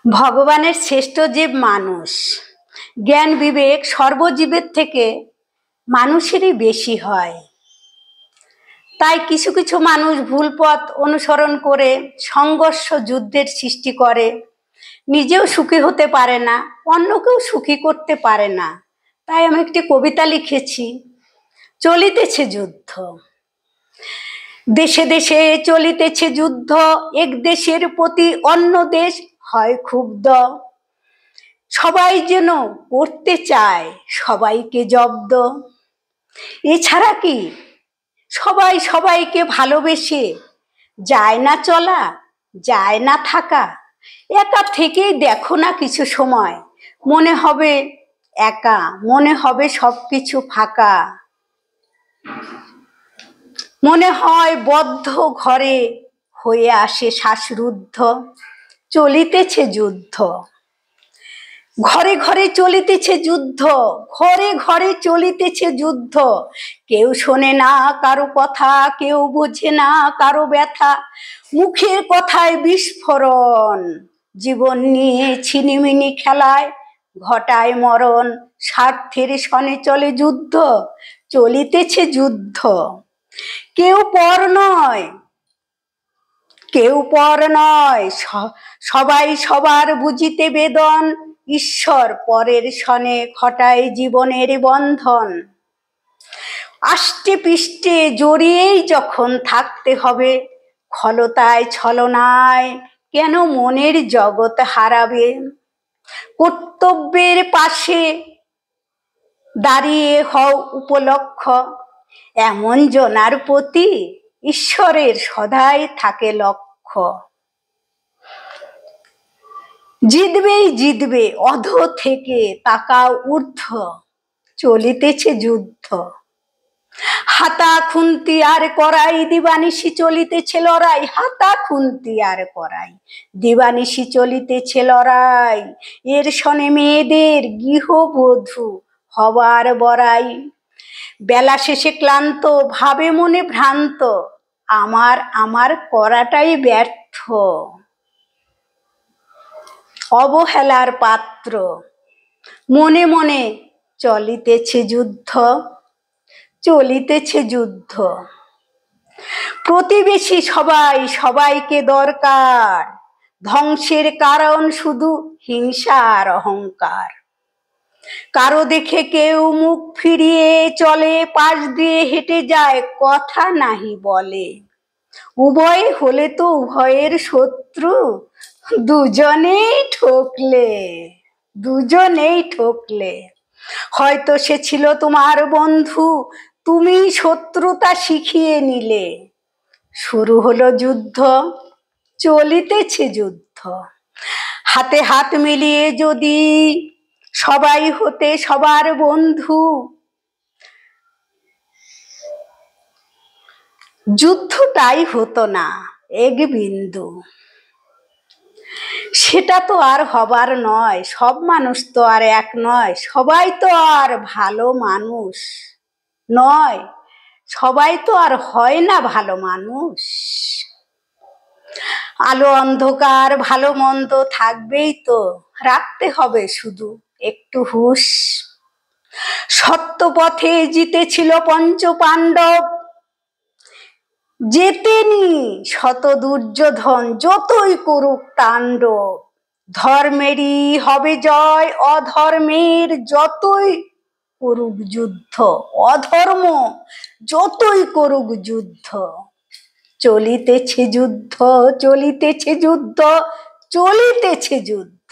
ভগবানের শ্রেষ্ঠ জীব মানুষ। জ্ঞান বিবেক সর্বজীবের থেকে মানুষেরই বেশি হয়। তাই কিছু কিছু মানুষ ভুল পথ অনুসরণ করে সংঘর্ষ যুদ্ধের সৃষ্টি করে, নিজেও সুখী হতে পারে না, অন্যকেও সুখী করতে পারে না। তাই আমি একটি কবিতা লিখেছি, চলিতেছে যুদ্ধ। দেশে দেশে চলিতেছে যুদ্ধ, এক দেশের প্রতি অন্য দেশ হয় ক্ষুব্ধ। সবাই যেন করতে চায় সবাইকে জব্দ। এছাড়া কি সবাই সবাইকে ভালোবেসে যায় না চলা, যায় না থাকা? একা থেকেই দেখো না কিছু সময়, মনে হবে একা, মনে হবে সবকিছু ফাঁকা। মনে হয় বদ্ধ ঘরে হয়ে আসে শ্বাসরুদ্ধ। চলিতেছে যুদ্ধ, ঘরে ঘরে চলিতেছে যুদ্ধ, ঘরে ঘরে চলিতেছে যুদ্ধ। কেউ শোনে না কারো কথা, কেউ বোঝে না কারো ব্যথা। মুখের কথায় বিস্ফোরণ, জীবন নিয়ে ছিনিমিনি খেলায় ঘটায় মরণ। স্বার্থের সনে চলে যুদ্ধ, চলিতেছে যুদ্ধ। কেউ পর নয়, কেউ পর নয়, সবাই সবার বুঝিতে বেদন। ঈশ্বর পরের সনে ঘটায় জীবনের বন্ধন। আষ্টে পৃষ্ঠে জড়িয়েই যখন থাকতে হবে, খলতায় ছলনায় কেন মনের জগৎ হারাবে? কর্তব্যের পাশে দাঁড়িয়ে হও উপলক্ষ, এমন জনার প্রতি ঈশ্বরের সদাই থাকে লক্ষ্য। জিতবেই জিতবে, অধ থেকে তাকাও ঊর্ধ্ব। চলিতেছে যুদ্ধ, হাতা খুন্তি আর করাই, দিবানিশি চলিতেছে লড়াই। হাতা খুন্তি আর করাই, দিবানিশি চলিতেছে লড়াই। এর সনে মেয়েদের গৃহবধূ হবার বড়াই। বেলা শেষে ক্লান্ত, ভাবে মনে ভ্রান্ত, আমার আমার করাটাই ব্যর্থ। অবহেলার পাত্র, মনে মনে চলিতেছে যুদ্ধ, চলিতেছে যুদ্ধ। প্রতিবেশী সবাই সবাইকে দরকার, ধ্বংসের কারণ শুধু হিংসা আর অহংকার। কারো দেখে কেউ মুখ ফিরিয়ে চলে, পাশ দিয়ে হেঁটে যায়, কথা নাহি বলে। উভয় হলে তো উভয়ের শত্রু, দুজনেই ঠকলে, দুজনেই ঠকলে। হয়তো সে ছিল তোমার বন্ধু, তুমি শত্রুতা শিখিয়ে নিলে। শুরু হলো যুদ্ধ, চলিতেছে যুদ্ধ। হাতে হাত মিলিয়ে যদি সবাই হতে সবার বন্ধু, যুদ্ধটাই হতো না এক বিন্দু। সেটা তো আর হবার নয়, সব মানুষ তো আর এক নয়, সবাই তো আর ভালো মানুষ নয়, সবাই তো আর হয় না ভালো মানুষ। আলো অন্ধকার ভালো মন্দ থাকবেই তো, রাখতে হবে শুধু একটু হুঁশ। সত্য পথে জিতেছিল পঞ্চ পাণ্ডব, জেতেনি শত দুর্যোধন যতই করুক তাণ্ডব। ধর্মেরই হবে জয়, অধর্মের যতই করুক যুদ্ধ, অধর্ম যতই করুক যুদ্ধ। চলিতেছে যুদ্ধ, চলিতেছে যুদ্ধ, চলিতেছে যুদ্ধ।